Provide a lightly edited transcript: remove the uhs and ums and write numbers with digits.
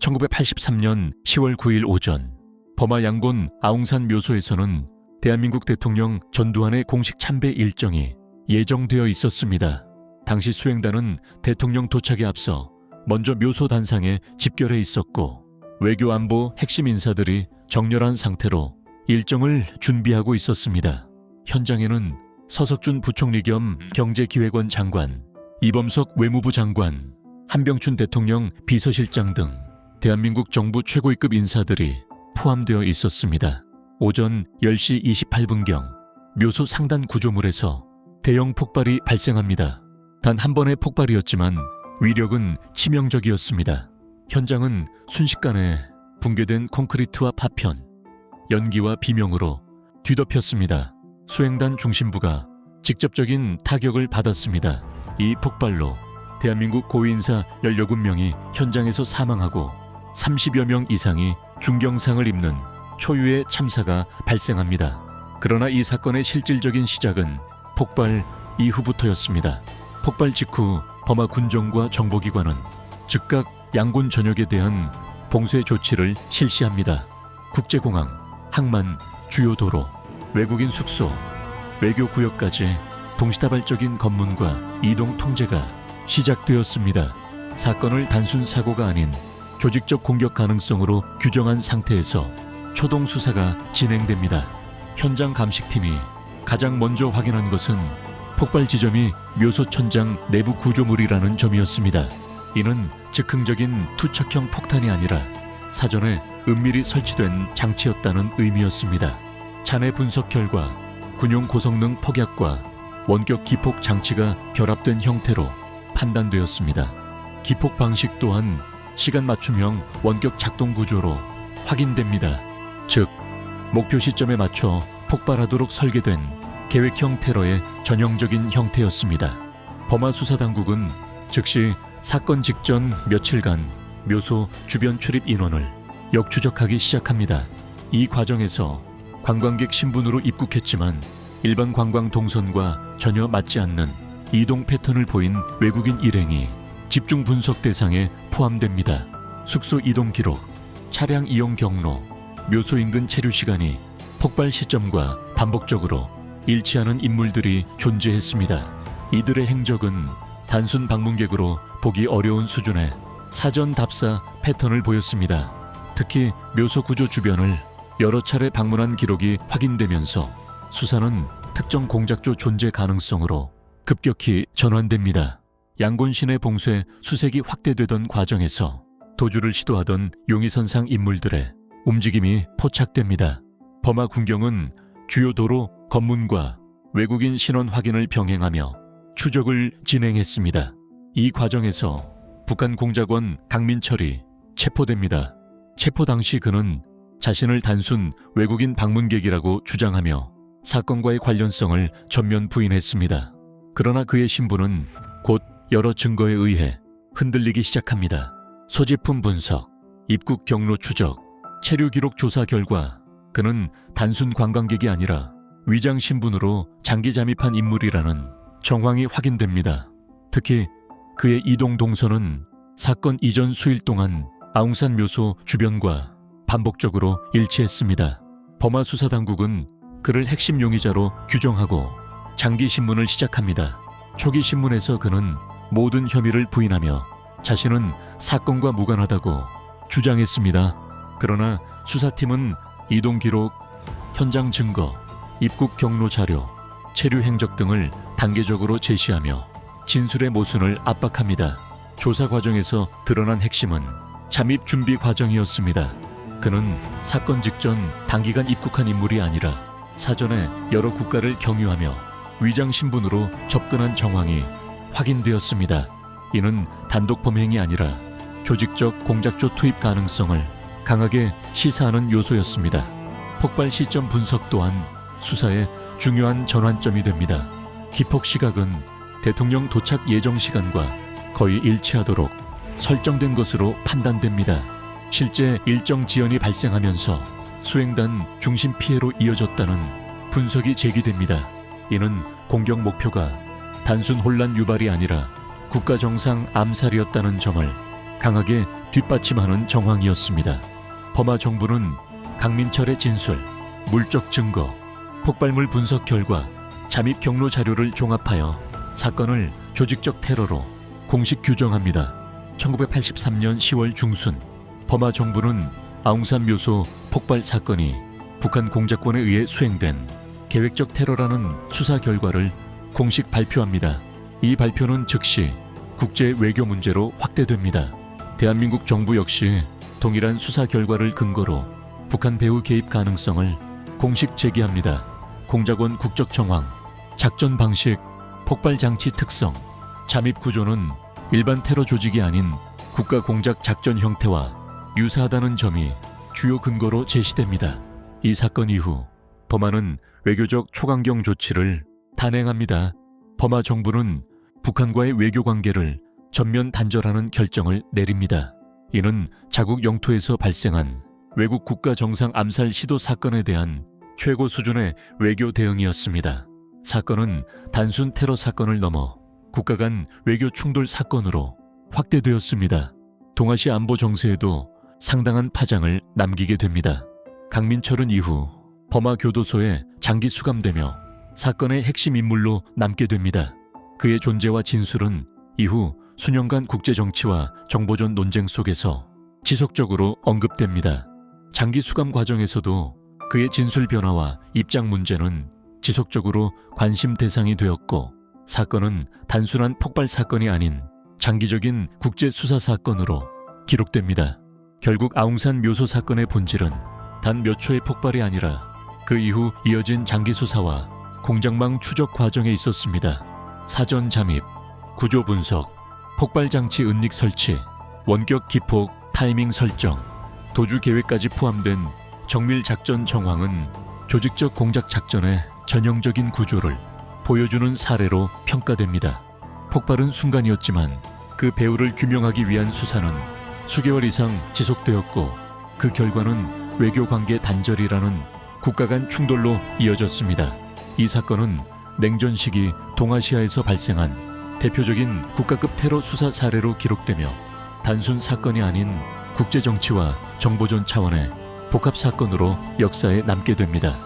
1983년 10월 9일 오전 버마 양곤 아웅산 묘소에서는 대한민국 대통령 전두환의 공식 참배 일정이 예정되어 있었습니다. 당시 수행단은 대통령 도착에 앞서 먼저 묘소 단상에 집결해 있었고 외교 안보 핵심 인사들이 정렬한 상태로 일정을 준비하고 있었습니다. 현장에는 서석준 부총리 겸 경제기획원 장관, 이범석 외무부 장관, 한병춘 대통령 비서실장 등 대한민국 정부 최고위급 인사들이 포함되어 있었습니다. 오전 10시 28분경 묘소 상단 구조물에서 대형 폭발이 발생합니다. 단 한 번의 폭발이었지만 위력은 치명적이었습니다. 현장은 순식간에 붕괴된 콘크리트와 파편, 연기와 비명으로 뒤덮였습니다. 수행단 중심부가 직접적인 타격을 받았습니다. 이 폭발로 대한민국 고위인사 16명이 현장에서 사망하고 30여 명 이상이 중경상을 입는 초유의 참사가 발생합니다. 그러나 이 사건의 실질적인 시작은 폭발 이후부터였습니다. 폭발 직후 버마 군정과 정보기관은 즉각 양곤 전역에 대한 봉쇄 조치를 실시합니다. 국제공항, 항만, 주요 도로, 외국인 숙소, 외교구역까지 동시다발적인 검문과 이동 통제가 시작되었습니다. 사건을 단순 사고가 아닌 조직적 공격 가능성으로 규정한 상태에서 초동 수사가 진행됩니다. 현장 감식팀이 가장 먼저 확인한 것은 폭발 지점이 묘소 천장 내부 구조물이라는 점이었습니다. 이는 즉흥적인 투척형 폭탄이 아니라 사전에 은밀히 설치된 장치였다는 의미였습니다. 잔해 분석 결과 군용 고성능 폭약과 원격 기폭 장치가 결합된 형태로 판단되었습니다. 기폭 방식 또한 시간 맞춤형 원격 작동 구조로 확인됩니다. 즉, 목표 시점에 맞춰 폭발하도록 설계된 계획형 테러의 전형적인 형태였습니다. 버마 수사당국은 즉시 사건 직전 며칠간 묘소 주변 출입 인원을 역추적하기 시작합니다. 이 과정에서 관광객 신분으로 입국했지만 일반 관광 동선과 전혀 맞지 않는 이동 패턴을 보인 외국인 일행이 집중 분석 대상에 포함됩니다. 숙소 이동 기록, 차량 이용 경로, 묘소 인근 체류 시간이 폭발 시점과 반복적으로 일치하는 인물들이 존재했습니다. 이들의 행적은 단순 방문객으로 보기 어려운 수준의 사전 답사 패턴을 보였습니다. 특히 묘소 구조 주변을 여러 차례 방문한 기록이 확인되면서 수사는 특정 공작조 존재 가능성으로 급격히 전환됩니다. 양곤 시내 봉쇄 수색이 확대되던 과정에서 도주를 시도하던 용의선상 인물들의 움직임이 포착됩니다. 버마 군경은 주요 도로 검문과 외국인 신원 확인을 병행하며 추적을 진행했습니다. 이 과정에서 북한 공작원 강민철이 체포됩니다. 체포 당시 그는 자신을 단순 외국인 방문객이라고 주장하며 사건과의 관련성을 전면 부인했습니다. 그러나 그의 신분은 곧 여러 증거에 의해 흔들리기 시작합니다. 소지품 분석, 입국 경로 추적, 체류 기록 조사 결과 그는 단순 관광객이 아니라 위장 신분으로 장기 잠입한 인물이라는 정황이 확인됩니다. 특히 그의 이동 동선은 사건 이전 수일 동안 아웅산 묘소 주변과 반복적으로 일치했습니다. 버마 수사당국은 그를 핵심 용의자로 규정하고 장기 신문을 시작합니다. 초기 신문에서 그는 모든 혐의를 부인하며 자신은 사건과 무관하다고 주장했습니다. 그러나 수사팀은 이동 기록, 현장 증거, 입국 경로 자료, 체류 행적 등을 단계적으로 제시하며 진술의 모순을 압박합니다. 조사 과정에서 드러난 핵심은 잠입 준비 과정이었습니다. 그는 사건 직전 단기간 입국한 인물이 아니라 사전에 여러 국가를 경유하며 위장 신분으로 접근한 정황이 확인되었습니다. 이는 단독 범행이 아니라 조직적 공작조 투입 가능성을 강하게 시사하는 요소였습니다. 폭발 시점 분석 또한 수사의 중요한 전환점이 됩니다. 기폭 시각은 대통령 도착 예정 시간과 거의 일치하도록 설정된 것으로 판단됩니다. 실제 일정 지연이 발생하면서 수행단 중심 피해로 이어졌다는 분석이 제기됩니다. 이는 공격 목표가 단순 혼란 유발이 아니라 국가 정상 암살이었다는 점을 강하게 뒷받침하는 정황이었습니다. 버마 정부는 강민철의 진술, 물적 증거, 폭발물 분석 결과, 잠입 경로 자료를 종합하여 사건을 조직적 테러로 공식 규정합니다. 1983년 10월 중순 버마 정부는 아웅산 묘소 폭발 사건이 북한 공작권에 의해 수행된 계획적 테러라는 수사 결과를 공식 발표합니다. 이 발표는 즉시 국제 외교 문제로 확대됩니다. 대한민국 정부 역시 동일한 수사 결과를 근거로 북한 배후 개입 가능성을 공식 제기합니다. 공작원 국적 정황, 작전 방식, 폭발 장치 특성, 잠입 구조는 일반 테러 조직이 아닌 국가 공작 작전 형태와 유사하다는 점이 주요 근거로 제시됩니다. 이 사건 이후 버마는 외교적 초강경 조치를 단행합니다. 버마 정부는 북한과의 외교 관계를 전면 단절하는 결정을 내립니다. 이는 자국 영토에서 발생한 외국 국가 정상 암살 시도 사건에 대한 최고 수준의 외교 대응이었습니다. 사건은 단순 테러 사건을 넘어 국가 간 외교 충돌 사건으로 확대되었습니다. 동아시아 안보 정세에도 상당한 파장을 남기게 됩니다. 강민철은 이후 버마 교도소에 장기 수감되며 사건의 핵심 인물로 남게 됩니다. 그의 존재와 진술은 이후 수년간 국제정치와 정보전 논쟁 속에서 지속적으로 언급됩니다. 장기 수감 과정에서도 그의 진술 변화와 입장 문제는 지속적으로 관심 대상이 되었고, 사건은 단순한 폭발 사건이 아닌 장기적인 국제 수사 사건으로 기록됩니다. 결국 아웅산 묘소 사건의 본질은 단 몇 초의 폭발이 아니라 그 이후 이어진 장기 수사와 공작망 추적 과정에 있었습니다. 사전 잠입, 구조 분석, 폭발 장치 은닉 설치, 원격 기폭, 타이밍 설정, 도주 계획까지 포함된 정밀 작전 정황은 조직적 공작 작전의 전형적인 구조를 보여주는 사례로 평가됩니다. 폭발은 순간이었지만 그 배후를 규명하기 위한 수사는 수개월 이상 지속되었고, 그 결과는 외교관계 단절이라는 국가 간 충돌로 이어졌습니다. 이 사건은 냉전 시기 동아시아에서 발생한 대표적인 국가급 테러 수사 사례로 기록되며, 단순 사건이 아닌 국제정치와 정보전 차원의 복합 사건으로 역사에 남게 됩니다.